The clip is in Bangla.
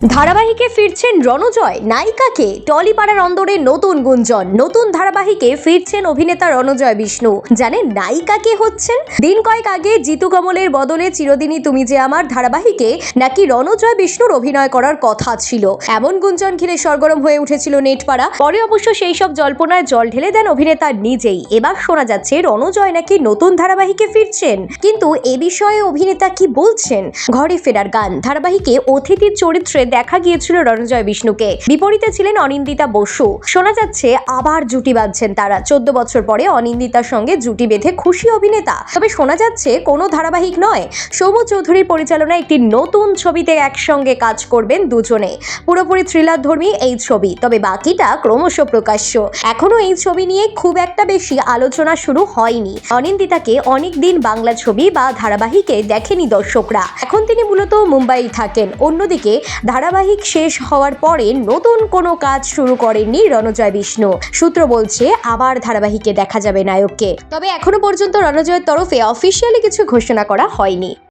ধারাবাহিকে ফিরছেন রণজয়, নায়িকাকে টলিপাড়ার অন্দরে নতুন গুঞ্জন। নতুন ধারাবাহিকে ফিরছেন অভিনেতা রণজয় বিষ্ণু। জানেন নায়িকা কে হচ্ছেন? দিন কয়েক আগে জিতু কমলের বদলে চিরদিনই তুমি যে আমার ধারাবাহিকে নাকি রণজয় বিষ্ণুর অভিনয় করার কথা ছিল, এমন গুঞ্জন ঘিরে সরগরম হয়ে উঠেছিল নেটপাড়া। পরে অবশ্য সেই সব জল্পনায় জল ঢেলে দেন অভিনেতা নিজেই। এবার শোনা যাচ্ছে রণজয় নাকি নতুন ধারাবাহিকে ফিরছেন, কিন্তু এ বিষয়ে অভিনেতা কি বলছেন? ঘরে ফেরার গান ধারাবাহিকে অতিথির চরিত্রে দেখা গিয়েছিল রণজয় বিষ্ণুকে, বিপরীতে ছিলেন অনিন্দিতা বসু। শোনা যাচ্ছে আবার জুটি বাঁধছেন তারা। 14 বছর পরে অনিন্দিতার সঙ্গে জুটি বেঁধে খুশি অভিনেতা। তবে শোনা যাচ্ছে কোনো ধারাবাহিক নয়, সৌম্য চৌধুরীর পরিচালনায় একটি নতুন ছবিতে একসঙ্গে কাজ করবেন দুজনে। পুরোপুরি থ্রিলার ধর্মী এই ছবি, তবে বাকিটা ক্রমশ প্রকাশ্য। এখনো এই ছবি নিয়ে খুব একটা বেশি আলোচনা শুরু হয়নি। অনিন্দিতাকে অনেকদিন বাংলা ছবি বা ধারাবাহিকে দেখেনি দর্শকরা। এখন তিনি মূলত মুম্বাই থাকেন। অন্যদিকে ধারাবাহিক শেষ হওয়ার পরে নতুন কোনো কাজ শুরু করেননি রণজয় বিষ্ণু। সূত্র বলছে আবার ধারাবাহিকে দেখা যাবে নায়ককে। তবে এখনো পর্যন্ত রণজয়ের তরফে অফিসিয়ালি কিছু ঘোষণা করা হয়নি।